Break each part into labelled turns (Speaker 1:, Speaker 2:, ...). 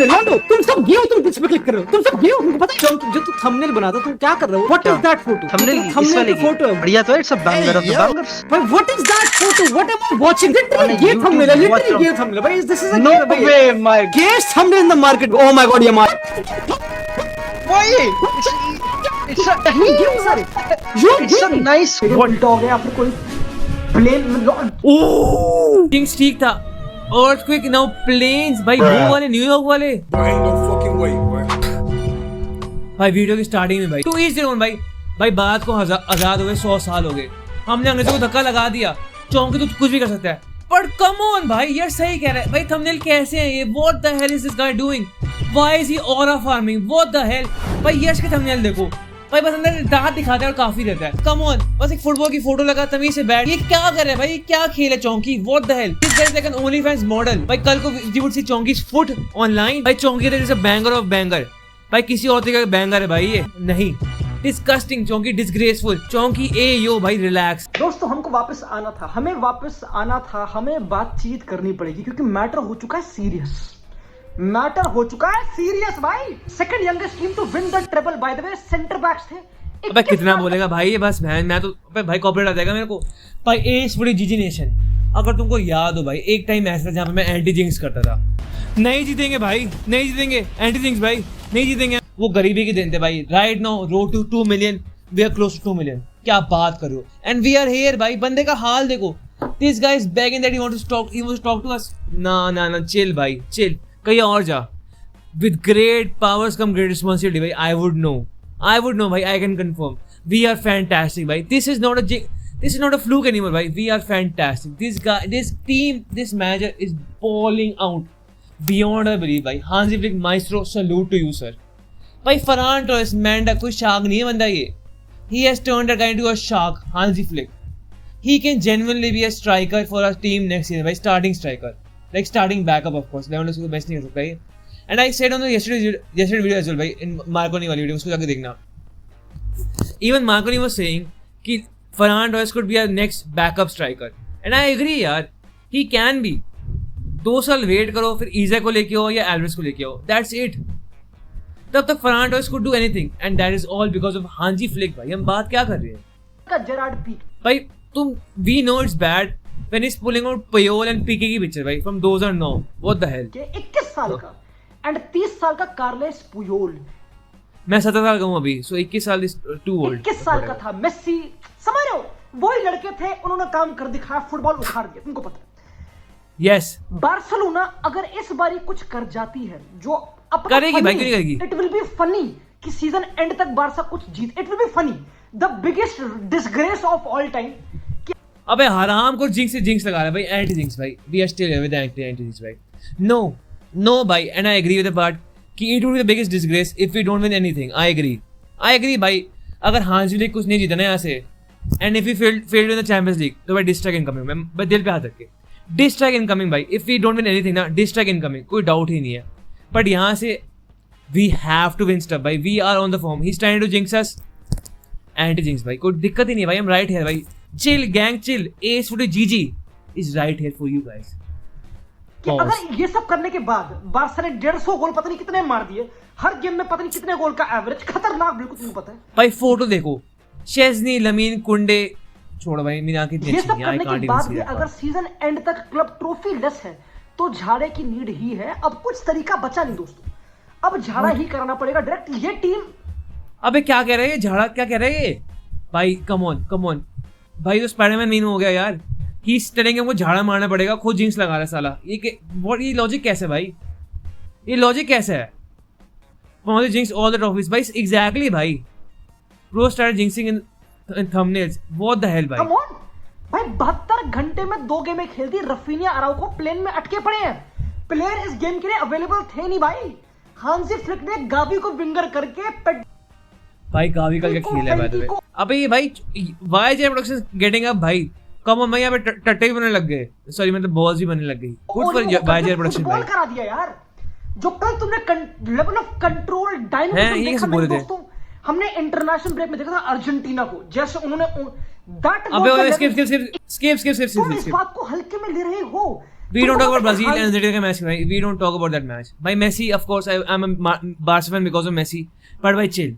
Speaker 1: Ronaldo, तुम सब गे हो, तुम किस पे क्लिक कर रहे हो? तुम सब गे हो, तुमको पता है जो तू थंबनेल बनाता तुम क्या कर रहे हो? What is that photo?
Speaker 2: Thumbnail इस वाले की
Speaker 1: फोटो
Speaker 2: बढ़िया तो है, it's a banger of the bangers.
Speaker 1: भाई what is that photo? What am I watching? Literally gay thumbnail है, लिटरली गे थंबनेल भाई, this is a
Speaker 2: no way my
Speaker 1: guest thumbnail in the market. Oh my god, ये मार
Speaker 2: भाई, it's a nice
Speaker 1: what dog है या फिर कोई plane?
Speaker 3: ओह Kings ठीक था। अर्थक्वेक नाउ प्लेन्स भाई, वो वाले न्यूयॉर्क वाले
Speaker 4: Ain't no fucking way, boy.
Speaker 3: भाई वीडियो की स्टार्टिंग में भाई टू ईच देयर ओन भाई बात को आजाद हुए 100 साल हो गए, हमने अंग्रेजों को धक्का लगा दिया, चौंके तो कुछ भी कर सकता है। पर कम ऑन भाई, यार सही कह रहा है भाई, थंबनेल कैसे है ये? What the hell is this guy doing? Why is he aura farming? What the hell भाई, यश के थंबनेल देखो भाई, बस अंदर दांत दिखाता है और काफी रहता है। कम ऑन, बस एक फुटबॉल की फोटो लगा तमीज से बैठ, ये क्या कर रहा है भाई? ये क्या खेल है चौंकी? What the hell, this guys like an OnlyFans model भाई। कल को यू वुड सी चौंकी's फुट ऑनलाइन भाई। चौंकी is a banger of banger भाई, किसी और तरीके का बैंगर है भाई ये नहीं। डिस्गस्टिंग चौंकी, डिसग्रेसफुल चौंकी। ए यो भाई रिलैक्स।
Speaker 1: दोस्तों हमको वापस आना था, हमें वापस आना था, हमें बातचीत करनी पड़ेगी क्योंकि मैटर हो चुका है सीरियस। मैटर हो चुका है सीरियस भाई। Second youngest team to win the triple, by the way centre backs थे।
Speaker 3: अबे कितना बोलेगा भाई ये, बस मैं तो अबे भाई कॉपीराइट आ जाएगा मेरे को भाई। एस फुटी जीजी नेशन, अगर तुमको याद हो भाई, एक टाइम ऐसा था जहाँ पे मैं एंटी जिंक्स करता था। नहीं जीतेंगे भाई, नहीं जीतेंगे एंटी जिंक्स भाई, नहीं जीतेंगे। वो गरीबी के दिन थे भाई। Right now road to 2 million, we are close to 2 million. क्या बात कर रहे हो? एंड वी आर हियर भाई। बंदे का हाल देखो, this guy is begging that he wants to talk to us. ना चिल भाई, चिल, कहीं और जा। With great powers come great responsibility भाई। I would know भाई, I can confirm we are fantastic भाई। this is not a fluke anymore भाई, we are fantastic। this team, this manager is balling out beyond our belief भाई। Hansi Flick maestro, salute to you sir भाई। Ferran Torres Mandy कोई shark नहीं है बंदा ये, he has turned that guy into a shark। Hansi Flick, he can genuinely be a striker for our team next year भाई, starting striker, like starting backup of course, Lewandowski को best नहीं कर सकता ये। And I said on the yesterday video as well भाई, in Marconi वाली video, उसको जाके देखना। Even Marconi was saying कि Ferran Torres could be our next backup striker, and I agree यार, he can be। 2 साल वेट करो, फिर ईज़ा को लेके आओ या एल्वेस को लेके आओ, that's it। तब तक Ferran Torres could do anything, and that is all because of Hansi Flick भाई। हम बात क्या कर रहे हैं
Speaker 1: का जेरार्ड पीक
Speaker 3: भाई? तुम we know it's bad when he's pulling out Puyol and Piqué की पिक्चर भाई from 2009, what the hell।
Speaker 1: के 21 साल का एंड 30 साल का कार्लेस पुयोल।
Speaker 3: मैं 17 साल का हूँ अभी, सो 21 साल इज टू ओल्ड।
Speaker 1: 21 साल का था मेसी, समझ रहे हो? वही लड़के थे, उन्होंने काम कर दिखाया, फुटबॉल उखाड़ दिया, तुमको पता है।
Speaker 3: यस,
Speaker 1: बार्सिलोना अगर इस बारी कुछ कर जाती है जो अपना
Speaker 3: करेगी भाई, क्यों नहीं करेगी?
Speaker 1: इट विल बी फनी कि सीजन एंड तक बार्सा कुछ जीत, it will be funny, the biggest disgrace of all time.
Speaker 3: अबे हराम को जिंक्स लगा रहा है भाई, एंटी जिंक्स भाई। We are still with anti jinx भाई। नो भाई, and I agree with the part कि it would be the biggest disgrace if we don't win anything. I agree भाई। अगर हांसी फ्लिक कुछ नहीं जीता ना यहाँ से, and if we failed in the Champions League, तो भाई डिस्ट्रैक इनकमिंग। मैं दिल पे हाथ रख के, डिस्ट्रैक इनकमिंग भाई। If we don't win anything ना, डिस्ट्रैक इनकमिंग, कोई डाउट ही नहीं है। बट यहाँ से we have to win stuff भाई, we are on the form. He is trying to jinx us, anti jinx भाई, कोई दिक्कत ही नहीं भाई। हम राइट हियर भाई, chill gang chill. S footy GG is right here for you guys.
Speaker 1: कि अगर ये सब करने के बाद बार्सा ने 150 गोल पता नहीं कितने मार दिए, हर गेम में पता नहीं कितने गोल का एवरेज, खतरनाक बिल्कुल, तुमको पता है
Speaker 3: भाई। फोटो देखो, शेज़नी, लमीन, कुंडे, छोड़ो भाई, मेरी आंखें
Speaker 1: ये सब करने के बाद भी अगर सीजन एंड तक क्लब ट्रॉफी लेस है तो झाड़े की नीड ही है। अब कुछ तरीका बचा नहीं दोस्तों, अब झाड़ा ही कराना पड़ेगा डायरेक्ट। ये टीम,
Speaker 3: अबे क्या कह रहे हैं झाड़ा, क्या कह रहे हैं भाई? कम ऑन भाई, तो स्पाइडरमैन मीन हो गया यार। ही टेलिंग हमको झाड़ा मारना पड़ेगा, खुद जिंक्स लगा रहा है साला। ये लॉजिक कैसे भाई? ये लॉजिक कैसे है? जिंक्स ऑल द ट्रॉफीज भाई, एग्जैक्टली भाई। Pro start jinxing in thumbnails, what the hell भाई?
Speaker 1: कम ऑन भाई, 72 घंटे में 2 गेमें खेलती, रफीनिया अराउको प्लेन में अटके पड़े हैं। प्लेयर इस गेम के लिए अवेलेबल थे नहीं भाई। हांसी फ्लिक ने गावी को विंगर करके
Speaker 3: भाई, गावी का क्या खेल है भाई? अबे ये भाई वाईजे प्रोडक्शन गेटिंग अप भाई। कम ऑन भाई, यहाँ पे टट्टे भी बनने लग गए, सॉरी मतलब बॉल्स भी बनने लग गई। गुड फॉर वाईजे प्रोडक्शन भाई।
Speaker 1: करा दिया यार, जो कल तुमने लेवल ऑफ कंट्रोल डायनामिज्म देखा
Speaker 3: बोल रहे
Speaker 1: दोस्तों, हमने इंटरनेशनल ब्रेक में देखा था अर्जेंटीना को, जैसे उन्होंने दैट।
Speaker 3: अबे स्किप।
Speaker 1: तुम इस बात को हल्के में ले रहे हो
Speaker 3: We don't talk about Brazil and Argentina का match भाई. We don't talk about that match. भाई Messi, of course, I'm a Barca fan because of Messi. But भाई chill.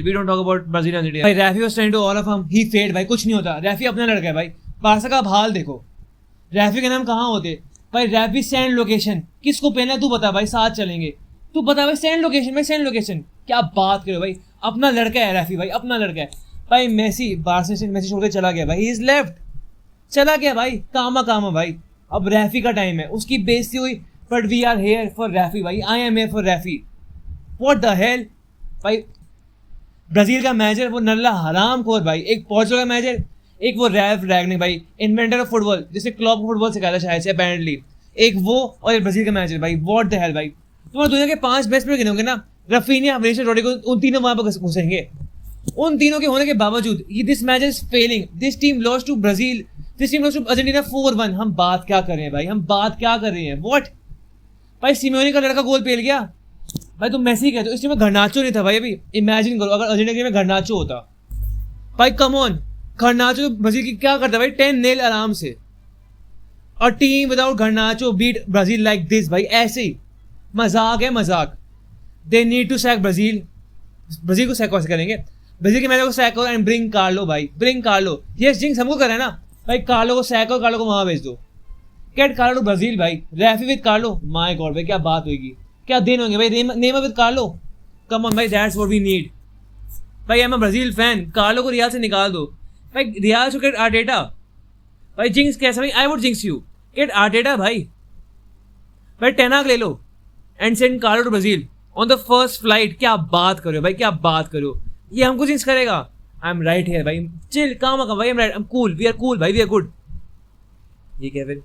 Speaker 3: We don't talk about Brazil and Argentina. भाई Rafi was trying to all of them. He failed भाई, कुछ नहीं होता. Rafi अपना लड़का है भाई. बारसा का हाल देखो. Rafi के नाम कहाँ होते? भाई Rafi send location. किसको पहना है तू बता भाई, साथ चलेंगे. तू बता भाई send location. क्या बात करो भाई. अपना लड़का है Rafi भाई, अपना लड़का है. भाई Messi बारसा से Messi छोड़ के चला गया भाई. He is left. चला गया भाई. कामा भाई. अब रैफी का टाइम है, उसकी बेइज्जती हुई, but we are here for Raphy भाई. I am here for Raphy. What the hell भाई. ब्राजील का मैनेजर वो नल्ला हराम खोर भाई. एक पोर्चुगल का मैनेजर, एक वो रैल्फ रैगनिक भाई, इन्वेंटर ऑफ फुटबॉल, जिसने क्लब फुटबॉल सिखाया था शायद से अपेरेंटली. एक वो और एक ब्राजील का मैनेजर भाई. व्हाट द हेल भाई. तुम्हारे दुनिया के 5 बेस्ट प्लेयर गिनोगे ना, रफीनिया, विनीसियस, रोड्रिगो, उन तीनों वहां पर घुसेंगे. उन तीनों के होने के बावजूद this match is failing. This team lost to Brazil. This team lost to Argentina 4-1. हम बात क्या कर रहे हैं भाई, हम बात क्या कर रहे हैं. व्हाट भाई. सिमेओने का लड़का गोल पेल गया भाई. तुम मैसी कहते हो, इस टीम में घरनाचो नहीं था भाई. अभी इमेजिन करो अगर अर्जेंटीना में घरनाचो होता भाई. Come on. घरनाचो ब्राजील की क्या करता भाई. 10-0 आराम से. और team without Garnacho beat Brazil like this भाई. ऐसे ही मजाक है, मजाक. They need to sack Brazil. Brazil को सैक कैसे करेंगे. ब्राजील के मैनेजर को सैक करो एंड ब्रिंग कार्लो भाई. Bring Carlo. यस जिंक्स हमको कर रहा है ना भाई. कार्लो को सैक करो, कार्लो को वहां भेज दो. गेट कार्लो टू ब्राजील भाई. रैफी विद कार्लो. माय गॉड भाई क्या बात होगी, क्या दिन होंगे भाई. नेमा विद कार्लो. कम ऑन भाई, दैट्स व्हाट वी नीड भाई. I am a Brazil fan. Carlo को रियाल से निकाल दो भाई. रियाल से गेट आर्टेटा भाई. जिंक्स कैसा भाई. I would jinx you. Get Arteta भाई. टेनाक ले लो and send Carlo to Brazil on the first flight. क्या बात करो भाई, क्या बात करो. ये हमको जिंक्स करेगा. आई एम राइट हियर भाई. चिल, काम भाई. I am right. I am cool. We are cool भाई. We are good. ये क्या फिर.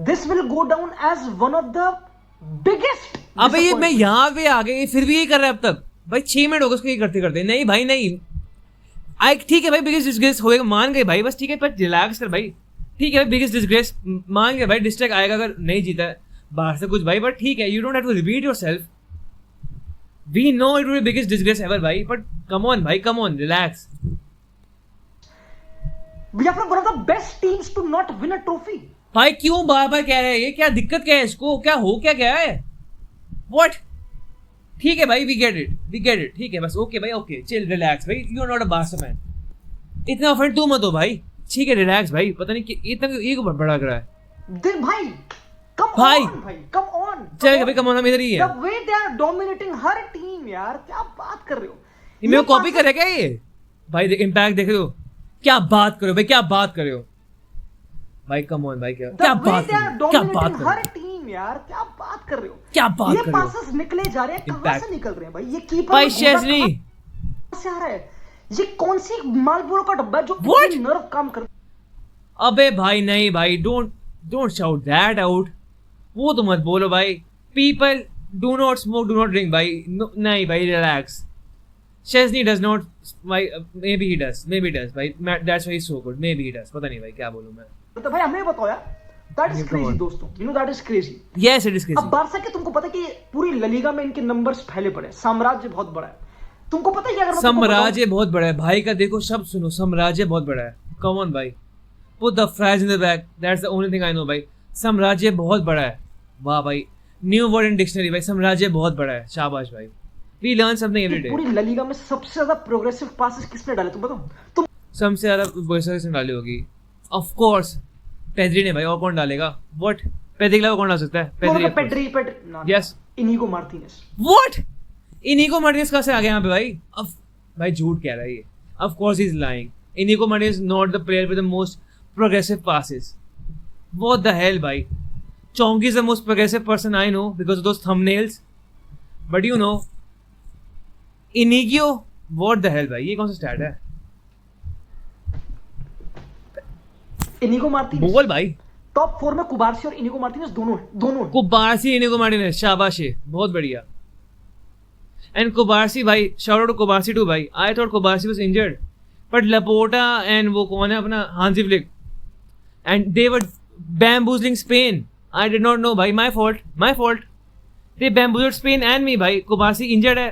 Speaker 1: This will go down as one of the biggest.
Speaker 3: अबे ये मैं यहाँ पे आ गए, फिर भी यही कर रहा है अब तक भाई. 6 मिनट हो गए उसको ये करते. नहीं भाई नहीं. आई ठीक है भाई, बिगेस्ट डिसग्रेस होएगा, मान गए भाई. बस ठीक है, पर रिलैक्स कर भाई. ठीक है भाई, बिगेस्ट डिसग्रेस मान गए भाई. डिस्ट्रैक्ट आएगा अगर नहीं जीता है बाहर से कुछ भाई, बट ठीक है. You don't have to repeat yourself. We know it will be biggest disgrace ever भाई, but come on भाई, come on, relax.
Speaker 1: We are from one of the best teams to not win a trophy.
Speaker 3: भाई क्यों बार बार कह रहे हैं ये. क्या दिक्कत क्या है इसको, क्या हो क्या गया है. What? ठीक है भाई, we get it. ठीक है बस. ओके भाई, ओके चिल, रिलैक्स भाई. You are not a Barca man. इतना ऑफेंड तू मत हो भाई. ठीक है रिलैक्स भाई. पता नहीं इतना ईगो बड़ा लग रहा है.
Speaker 1: देख भाई, come
Speaker 3: भाई.
Speaker 1: on भाई, come on.
Speaker 3: चल भाई, come on, हम इधर ही है.
Speaker 1: The way they are dominating her team यार, क्या बात कर रहे हो.
Speaker 3: ये मेरे को कॉपी कर रहा है क्या ये भाई. इम्पैक्ट देख रहे हो. क्या बात करो भाई, क्या बात कर रहे हो भाई. कम ऑन भाई. क्या बात कर रहे हो, क्या बात कर रहे
Speaker 1: हर टीम यार, क्या बात कर रहे हो.
Speaker 3: क्या बात
Speaker 1: ये
Speaker 3: कर रहे हो.
Speaker 1: पासेस निकले जा रहे हैं, कहां
Speaker 3: Impact.
Speaker 1: से निकल रहे हैं भाई. ये कीपर
Speaker 3: भाई शेज़नी
Speaker 1: से आ रहा है. ये कौन सी मालबोरो का डब्बा है जो
Speaker 3: What?
Speaker 1: नर्व काम कर.
Speaker 3: अबे भाई नहीं भाई. Don't shout that out. वो तो मत बोलो भाई. People do not smoke, do not drink भाई. नहीं भाई, रिलैक्स. शेज़नी डज नॉट भाई. मे बी ही डज भाई. That's why so good. May be he does. पता नहीं भाई, क्या बोलूं मैं.
Speaker 1: तो भाई हमें बताओ यार, दैट इज क्रेजी दोस्तों. You know that is crazy.
Speaker 3: Yes it is
Speaker 1: अब
Speaker 3: क्रेजी.
Speaker 1: बारसा के तुमको पता है कि पूरी ललीगा में इनके नंबर्स फैले पड़े. साम्राज्य बहुत बड़ा है. तुमको पता है कि अगर मैं तुमको
Speaker 3: साम्राज्य बहुत बड़ा है भाई का. देखो शब्द सुनो, साम्राज्य बहुत बड़ा है. कम ऑन भाई, put the fries in the bag. That's the only thing I know भाई. साम्राज्य बहुत बड़ा है. वाह भाई, न्यू वर्ड इन डिक्शनरी भाई. साम्राज्य बहुत बड़ा है. शाबाश भाई. We learn something every day.
Speaker 1: पूरी ललीगा में सबसे ज्यादा प्रोग्रेसिव पासेस किसने डाले तुम बताओ. तुम
Speaker 3: सबसे ज्यादा बॉयसर से डाली होगी ऑफ कोर्स पेद्री ने भाई. और कौन डालेगा. व्हाट. पेद्री के अलावा कौन डाल सकता है.
Speaker 1: Pedri
Speaker 3: yes.
Speaker 1: Inigo Martinez.
Speaker 3: What. Inigo Martinez कहां से आ गया यहाँ पे भाई. अब भाई झूठ कह रहा है ये. Of course he is lying. Inigo Martinez not the player with the most progressive passes. What the hell भाई. Chonky is the most progressive person I know because of those thumbnails. But you know, Inigio, what the hell भाई. ये कौन सा stat है.
Speaker 1: Inigo Martinez
Speaker 3: बोल भाई.
Speaker 1: Top 4 में कुबार्सी और इनिगो मार्टिनेज दोनों
Speaker 3: कुबार्सी, इनिगो मार्टिनेज. शाबाश है, बहुत बढ़िया. And Kubarsi भाई, shout out to Kubarsi too भाई. I thought Kubarsi was injured, but Laporta and वो कौन है अपना Hansi Flick, and they were bamboozling Spain. I did not know भाई. My fault. They bamboozled Spain and me भाई. Kubarsi injured है.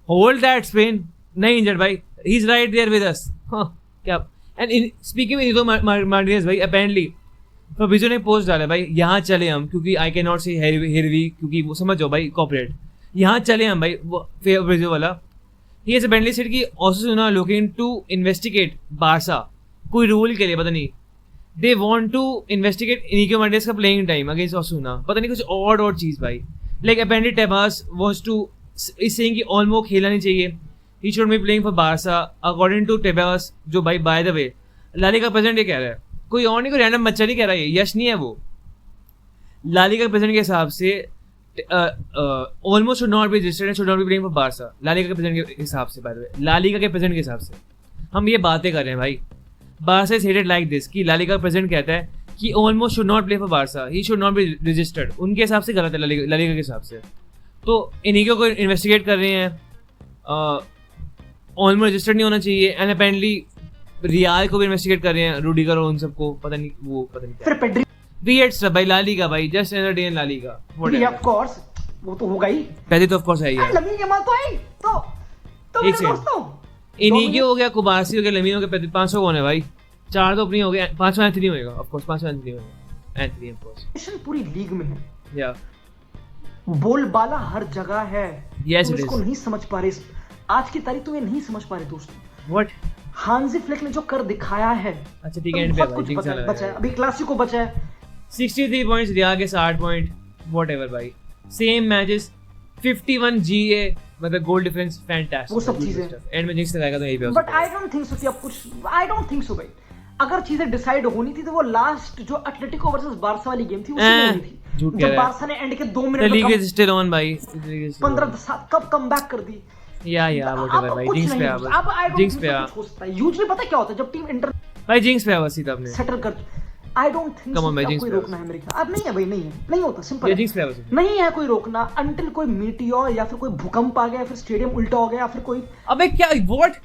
Speaker 3: Hold that Spain. नहीं injured भाई. He's right there with us. हाँ क्या. And speaking of Inigo Martinez भाई, apparently फब्रिजो ने post डाला भाई, यहाँ चले हम, क्योंकि आई कैन नॉट से हेरवी, क्योंकि वो समझ जाओ भाई कॉर्पोरेट, यहाँ चले हम भाई, वो फब्रिजो वाला। ही हैज अपेरेंटली सेड कि Osasuna looking to investigate Barca, कोई रूल के लिए पता नहीं, they want to investigate Inigo Martinez का प्लेइंग टाइम अगेंस्ट ओसासुना, पता नहीं कुछ और चीज़ भाई। Like apparently Tebas was to is saying कि ओल्मो खेलना नहीं चाहिए, he should be playing for Barca according to Tebas, जो भाई बाय द वे लाली का प्रेसिडेंट ये कह रहा है, कोई और नहीं, कोई रैंडम बच्चा नहीं कह रहा है, यश नहीं है वो। लाली का प्रेसिडेंट के हिसाब से ऑलमो should not be registered and should not be playing for Barça, La Liga के प्रेसिडेंट के हिसाब से, बाय द वे लालिगा के प्रेसिडेंट के हिसाब से हम ये बातें कर रहे हैं भाई। Barça is hated like this, कि लालिगा का प्रेसिडेंट कहता है कि ऑलमो should not play for Barça, he should not be registered, उनके हिसाब से गलत है लालिगा के हिसाब से। तो इन्हीं को इन्वेस्टिगेट कर रहे हैं, ऑलमो रजिस्टर्ड नहीं होना चाहिए, एंड अपेरेंटली रियाल को भी इन्वेस्टिगेट कर रहे हैं, रूडिगर और उन सबको, पता नहीं क्या
Speaker 1: फिर पेड्री
Speaker 3: वियर्ड स्टफ भाई। लालिगा भाई just another day in La Liga,
Speaker 1: of course वो तो होगा ही,
Speaker 3: पहले तो ऑफ कोर्स है यार।
Speaker 1: लमीन यमाल तो आई, तो
Speaker 3: एक
Speaker 1: मेरे
Speaker 3: सेकंड।
Speaker 1: दोस्तों
Speaker 3: इनिगी हो गया, कुबासी हो गया, लमीन हो गया, 500 कौन है भाई, 4 तो अपनी हो गया, 5वां एंथनी होएगा ऑफ कोर्स, 5वां एंथनी होएगा, एंथनी ऑफ कोर्स
Speaker 1: पूरी लीग में है,
Speaker 3: या
Speaker 1: बोलबाला हर जगह है।
Speaker 3: Yes,
Speaker 1: तुम
Speaker 3: it
Speaker 1: इसको
Speaker 3: is.
Speaker 1: नहीं समझ पा रहे, आज की तारीख तुम ये नहीं समझ पा रहे दोस्तों।
Speaker 3: व्हाट,
Speaker 1: हांजी फ्लिक ने जो कर दिखाया है,
Speaker 3: अच्छा ठीक
Speaker 1: तो
Speaker 3: है, एंड पे
Speaker 1: बहुत
Speaker 3: भाई
Speaker 1: कुछ
Speaker 3: जिंक्स
Speaker 1: बचा
Speaker 3: लगा
Speaker 1: है, अभी क्लासिको बचा है।
Speaker 3: 63 पॉइंट्स, रिया के 60 पॉइंट, व्हाटएवर भाई, सेम मैचेस, 51 जीए, मतलब गोल डिफरेंस, फैंटास्टिक,
Speaker 1: वो सब चीजें।
Speaker 3: एंड में जिंक्स लगाएगा तो यही पे
Speaker 1: but I don't think so कि अब कुछ, आई डोंट थिंक सो भाई, अगर चीजें डिसाइड होनी थी तो वो लास्ट जो एटलेटिको वर्सेस बारसा वाली गेम थी उसमें होनी थी,
Speaker 3: झूठ कह
Speaker 1: जब
Speaker 3: रहा है।
Speaker 1: बारसा ने एंड के 2
Speaker 3: द
Speaker 1: मिनट
Speaker 3: लीग
Speaker 1: में
Speaker 3: इज स्टिल ऑन भाई,
Speaker 1: 15 कब कम बैक कर दी।
Speaker 3: या व्हाटएवर भाई, जिंक्स पे आ बस,
Speaker 1: अब आई
Speaker 3: jinx
Speaker 1: don't
Speaker 3: pay uh
Speaker 1: think हो सकता है। यूजुअली पता क्या होता है जब टीम इंटर
Speaker 3: भाई, जिंक्स पे आ बस सीधा अपने,
Speaker 1: सेटल कर, I don't think
Speaker 3: Come on, भाई,
Speaker 1: कोई
Speaker 3: jinx पे
Speaker 1: रोकना है मेरे ख्याल, अब नहीं है भाई, नहीं होता, सिंपल
Speaker 3: ये
Speaker 1: है,
Speaker 3: जिंक्स पे आ बस।
Speaker 1: नहीं है कोई रोकना अंटिल कोई मीटियोर या फिर कोई भूकंप आ गया, फिर स्टेडियम उल्टा हो गया, फिर कोई
Speaker 3: अबे क्या, व्हाट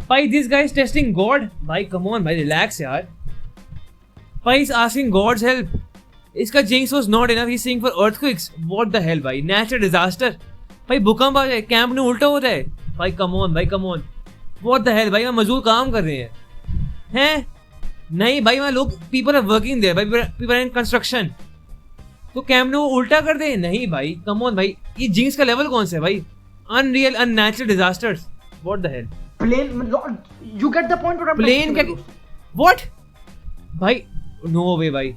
Speaker 3: भाई, दिस गाइस टेस्टिंग गॉड भाई, कम ऑन भाई, रिलैक्स यार भाई, इज आस्किंग गॉड्स हेल्प, इसका jinx was not enough, he is saying for earthquakes, what the hell भाई, नेचुरल डिजास्टर भाई, भूकंप आ जाए, कैंप में उल्टा हो जाए भाई, कम ऑन भाई, come on, what the hell भाई, मैं मजदूर काम कर रहे हैं नहीं भाई, मैं लोग, पीपल आर वर्किंग देयर भाई, पीपल आर इन कंस्ट्रक्शन, तो कैंप में वो उल्टा कर दे, नहीं भाई, कम ऑन भाई, ये जिंक्स का लेवल कौन सा है भाई, unreal unnatural disasters, what the hell,
Speaker 1: plane, you get the point,
Speaker 3: plane क्या, व्हाट भाई, नो वे भाई,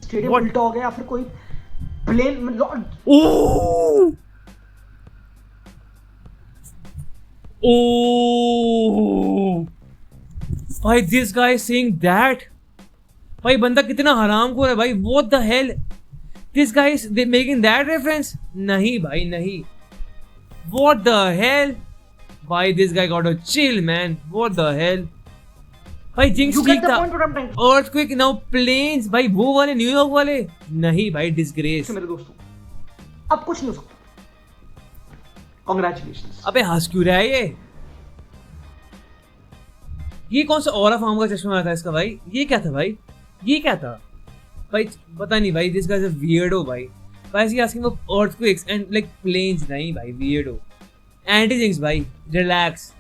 Speaker 1: स्टेडियम उल्टा हो गया, फिर कोई प्लेन,
Speaker 3: ओह भाई, दिस गाय सेइंग दैट भाई, बंदा कितना हरामखोर है भाई, what the hell, this guy is making that reference, नहीं भाई नहीं, व्हाट द हेल भाई, this guy got to chill man, what the hell भाई, जिंक्स
Speaker 1: you
Speaker 3: ठीक
Speaker 1: get the
Speaker 3: था,
Speaker 1: point what I'm trying
Speaker 3: earthquake now planes भाई, वो वाले न्यूयॉर्क वाले, नहीं भाई, डिसग्रेस,
Speaker 1: मेरे दोस्तों, अब कुछ नहीं हो सकता, कांग्रेचुलेशंस।
Speaker 3: अबे हंस क्यों रहा है ये कौन सा ऑरा फार्म का चश्मा आया था इसका भाई, ये क्या था भाई, ये क्या था भाई, पता नहीं भाई, दिस गाइस आर वियर्डो भाई, why is he asking for earthquakes and like planes, नहीं भाई, weirdo, एंटी जिंक्स भाई, रिलैक्स,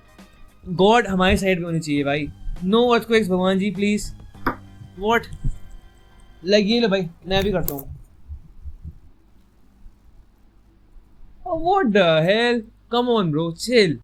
Speaker 3: गॉड हमारे साइड पे होनी चाहिए भाई, नो earthquakes भगवान जी प्लीज, व्हाट, लाइक ये लो भाई, मैं भी करता हूँ, what the hello, come on bro, chill.